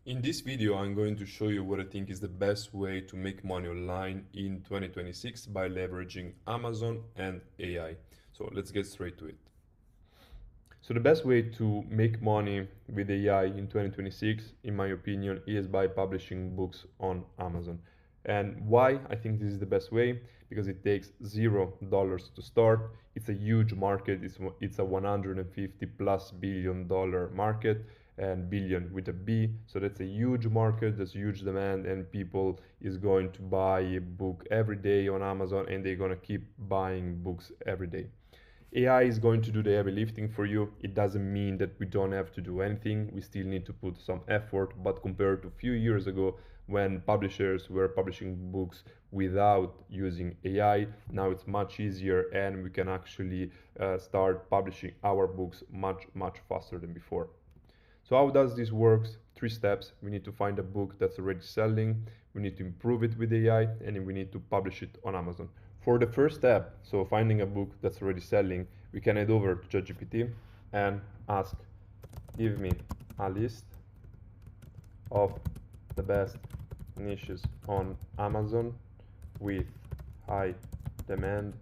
In this video, I'm going to show you what I think is the best way to make money online in 2026 by leveraging Amazon and AI. So let's get straight to it. So the best way to make money with AI in 2026, in my opinion, is by publishing books on Amazon. And why I think this is the best way? Because it takes $0 to start. It's a huge market. It's a 150 plus $billion market, and billion with a B. So that's a huge market. There's huge demand, and people is going to buy a book every day on Amazon, and they're gonna keep buying books every day. AI is going to do the heavy lifting for you. It doesn't mean that we don't have to do anything. We still need to put some effort, but compared to a few years ago when publishers were publishing books without using AI, now it's much easier and we can actually start publishing our books much faster than before. So how does this work? Three steps. We need to find a book that's already selling, we need to improve it with AI, and we need to publish it on Amazon. For the first step, so finding a book that's already selling, we can head over to ChatGPT and ask, give me a list of the best niches on Amazon with high demand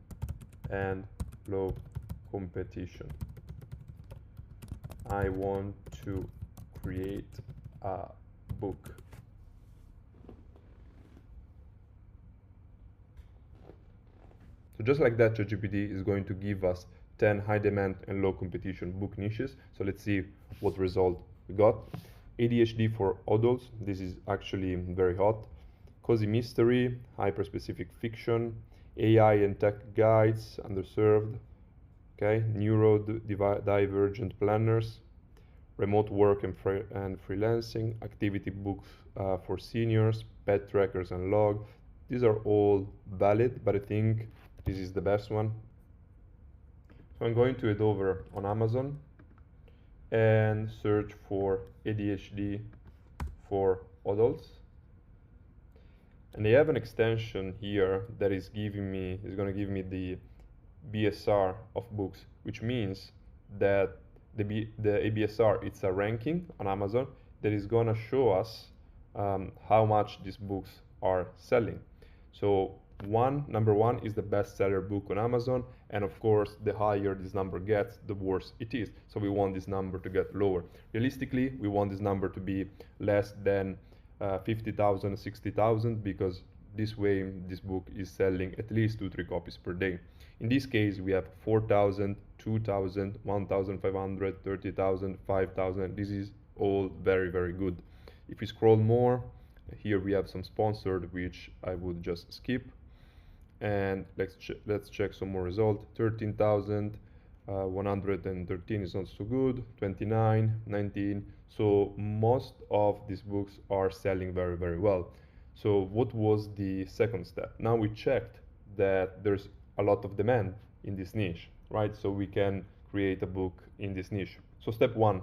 and low competition. I want to create a book. So just like that, ChatGPT is going to give us 10 high demand and low competition book niches. So let's see what result we got. ADHD for adults, this is actually very hot. Cozy mystery, hyper-specific fiction, AI and tech guides, underserved, okay, neurodivergent planners, remote work and freelancing, activity books for seniors, pet trackers and log. These are all valid, but I think this is the best one. So I'm going to head over on Amazon and search for ADHD for adults. And they have an extension here that is going to give me the BSR of books, which means that the ABSR, it's a ranking on Amazon that is gonna show us how much these books are selling. So number one is the bestseller book on Amazon, and of course the higher this number gets, the worse it is. So we want this number to get lower. Realistically, we want this number to be less than 50,000, 60,000, because this way this book is selling at least 2-3 copies per day. In this case, we have 4,000, 2,000, 1,500, 30,000, 5,000. This is all very good. If we scroll more, here we have some sponsored, which I would just skip. And let's check some more results. 13,000, 113 is not so good. 29, 19. So most of these books are selling very well. So what was the second step? Now we checked that there's a lot of demand in this niche, right? So we can create a book in this niche. So step one,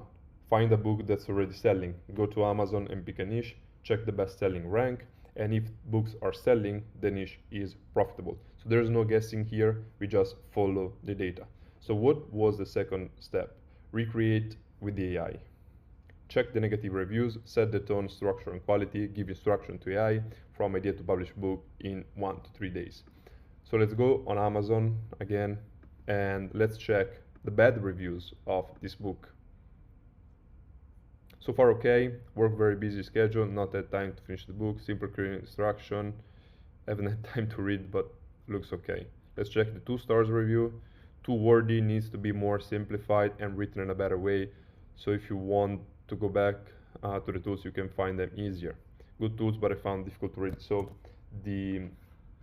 find a book that's already selling. Go to Amazon and pick a niche, check the best-selling rank, and if books are selling, the niche is profitable. So there's no guessing here, we just follow the data. So what was the second step? Recreate with the AI. Check the negative reviews, set the tone, structure, and quality, give instruction to AI from idea to publish book in 1 to 3 days. So let's go on Amazon again and let's check the bad reviews of this book. So far okay, work very busy schedule, not had time to finish the book, simple clear instruction, haven't had time to read, but looks okay. Let's check the 2 stars review. Too wordy, needs to be more simplified and written in a better way. So if you want to go back to the tools, you can find them easier. Good tools, but I found difficult to read. So the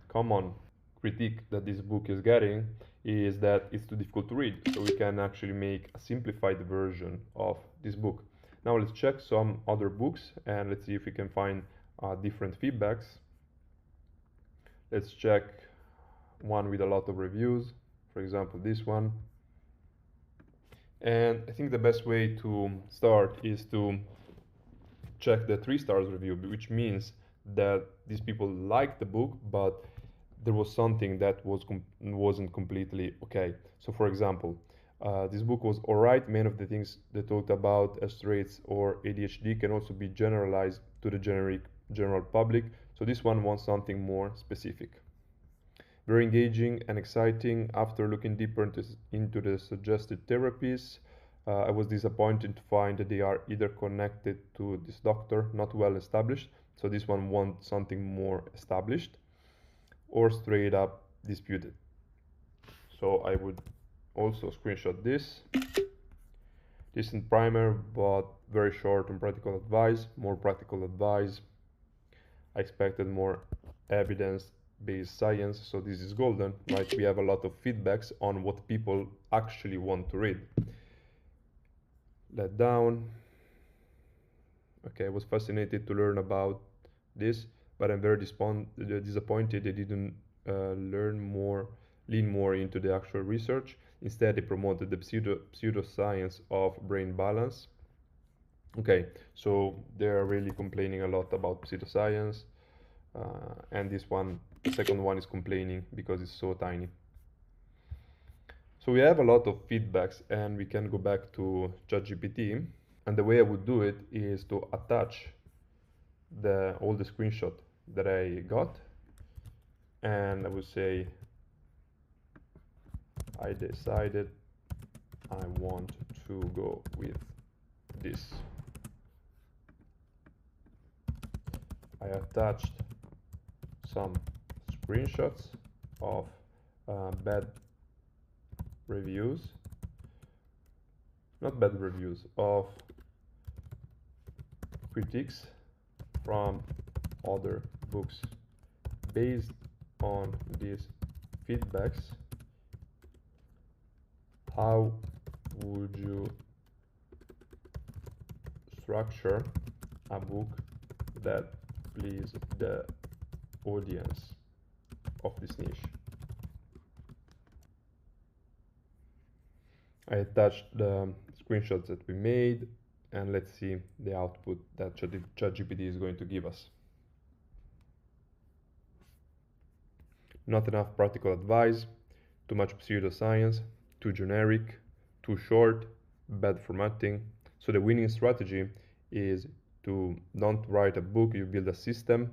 common critique that this book is getting is that it's too difficult to read. So we can actually make a simplified version of this book. Now let's check some other books and let's see if we can find different feedbacks. Let's check one with a lot of reviews, for example this one. And I think the best way to start is to check the 3 stars review, which means that these people liked the book, but there was something that wasn't completely okay. So for example, This book was alright. Many of the things they talked about as traits or ADHD can also be generalized to the general public. So this one wants something more specific. Very engaging and exciting. After looking deeper into the suggested therapies, I was disappointed to find that they are either connected to this doctor, not well established, so this one wants something more established, or straight up disputed. So I would also screenshot this. Decent primer, but very short on practical advice, more practical advice. I expected more evidence-based science, so this is golden, right? We have a lot of feedbacks on what people actually want to read. Let down. Okay, I was fascinated to learn about this, but I'm very disappointed they didn't lean more into the actual research. Instead, they promoted the pseudoscience of brain balance. Okay, so they're really complaining a lot about pseudoscience, and this one, the second one, is complaining because it's so tiny. So we have a lot of feedbacks, and we can go back to ChatGPT. And the way I would do it is to attach all the screenshot that I got, and I would say I decided I want to go with this. I attached some screenshots of bad reviews, not bad reviews, of critiques from other books. Based on these feedbacks, how would you structure a book that please the audience of this niche? I attached the screenshots that we made, and let's see the output that ChatGPT is going to give us. Not enough practical advice, too much pseudoscience, too generic, too short, bad formatting. So the winning strategy is to don't write a book, you build a system,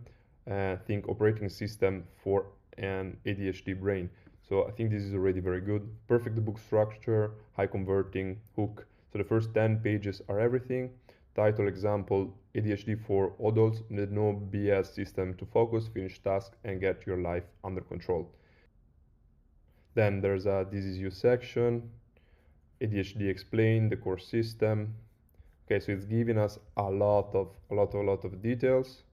think operating system for an ADHD brain. So I think this is already very good. Perfect book structure, high converting, hook. So the first 10 pages are everything. Title example, ADHD for adults, need no BS system to focus, finish task, and get your life under control. Then there's a disease use section, ADHD explained, the core system. Okay, so it's giving us a lot of details.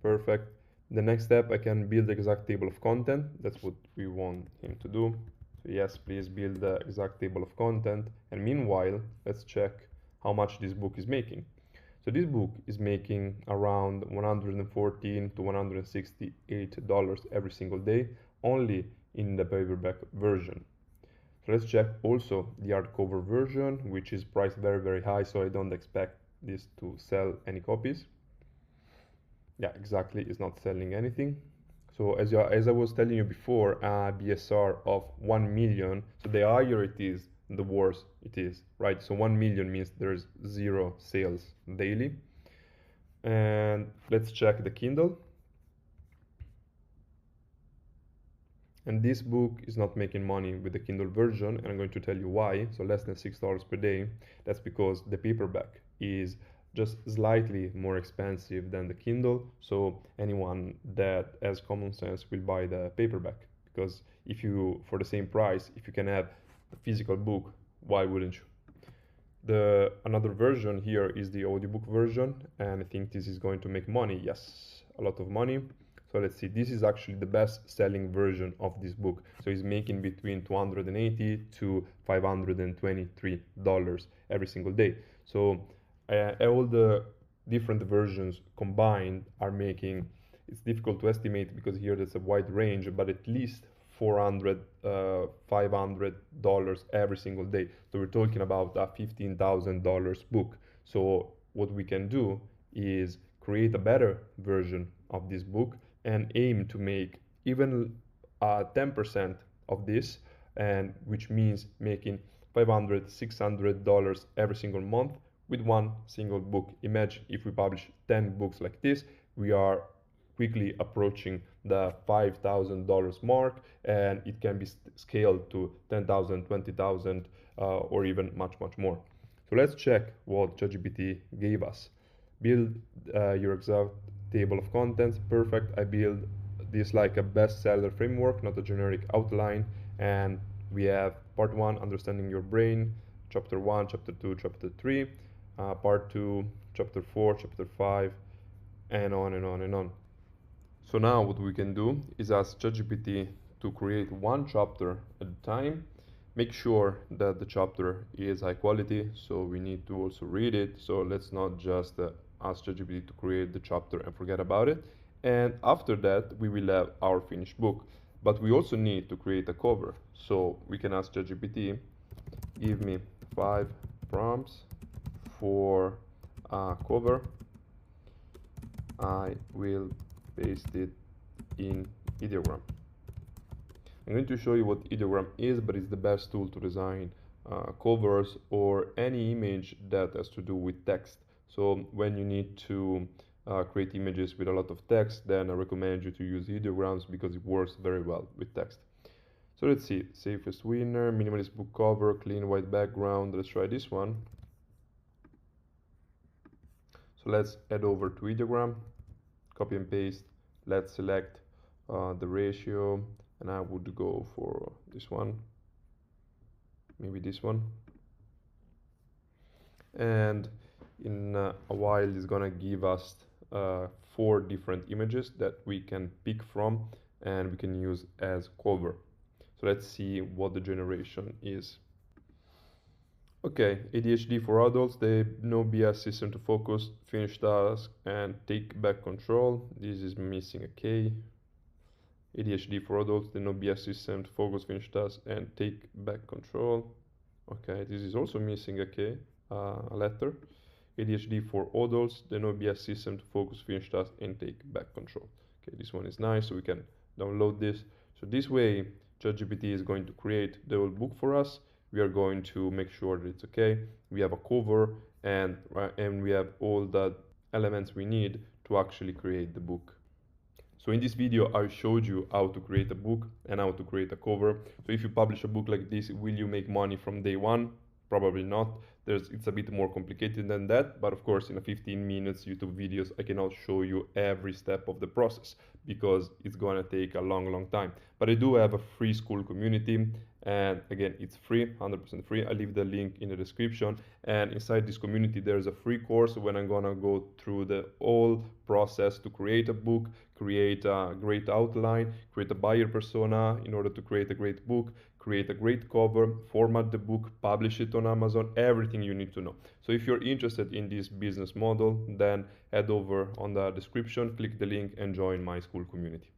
Perfect. The next step, I can build the exact table of content. That's what we want him to do. So yes, please build the exact table of content. And meanwhile, let's check how much this book is making. So this book is making around $114 to $168 every single day, only in the paperback version. So let's check also the hardcover version, which is priced very, very high, so I don't expect this to sell any copies. Yeah, exactly, it's not selling anything. So as I was telling you before, a BSR of 1 million, so the higher it is, the worse it is, right? So 1 million means there's 0 sales daily. And let's check the Kindle. And this book is not making money with the Kindle version, and I'm going to tell you why. So less than $6 per day. That's because the paperback is just slightly more expensive than the Kindle. So anyone that has common sense will buy the paperback, because if you, for the same price, if you can have a physical book, why wouldn't you? Another version here is the audiobook version, and I think this is going to make money. Yes, a lot of money. So let's see, this is actually the best selling version of this book. So it's making between $280 to $523 every single day. So all the different versions combined are making, it's difficult to estimate because here there's a wide range, but at least $400, $500 every single day. So we're talking about a $15,000 book. So what we can do is create a better version of this book and aim to make even 10% of this and which means making $500, $600 every single month with one single book. Imagine if we publish 10 books like this, we are quickly approaching the $5,000 mark, and it can be scaled to 10,000, 20,000, or even much more. So let's check what ChatGPT gave us. Build your exact table of contents. Perfect. I build this like a bestseller framework, not a generic outline. And we have part 1, understanding your brain, chapter 1, chapter 2, chapter 3, part 2, chapter 4, chapter 5, and on and on and on. So now what we can do is ask ChatGPT to create one chapter at a time. Make sure that the chapter is high quality, so we need to also read it. So let's not just ask ChatGPT to create the chapter and forget about it. And after that, we will have our finished book. But we also need to create a cover. So we can ask ChatGPT, give me 5 prompts for a cover. I will paste it in Ideogram. I'm going to show you what Ideogram is, but it's the best tool to design covers or any image that has to do with text. So when you need to create images with a lot of text, then I recommend you to use Ideograms because it works very well with text. So let's see, safest winner, minimalist book cover, clean white background. Let's try this one. So let's head over to Ideogram, copy and paste. Let's select the ratio, and I would go for this one, maybe this one. And in a while it's gonna give us 4 different images that we can pick from and we can use as cover. So let's see what the generation is. Okay, ADHD for adults, the no BS system to focus, finish task, and take back control. This is missing a K. ADHD for adults, the no BS system to focus, finish task, and take back control. Okay, this is also missing a K, a letter. ADHD for adults, the no BS system to focus, finish task, and take back control. Okay, this one is nice, so we can download this. So this way, ChatGPT is going to create the whole book for us. We are going to make sure that it's okay. We have a cover and we have all the elements we need to actually create the book. So in this video, I showed you how to create a book and how to create a cover. So if you publish a book like this, will you make money from day one? Probably not. It's a bit more complicated than that, but of course in a 15 minutes YouTube videos I cannot show you every step of the process because it's gonna take a long time. But I do have a free school community, and again it's free, 100% free. I leave the link in the description, and inside this community there's a free course when I'm gonna go through the whole process to create a book, create a great outline, create a buyer persona in order to create a great book, create a great cover, format the book, publish it on Amazon, everything you need to know. So if you're interested in this business model, then head over on the description, click the link and join my school community.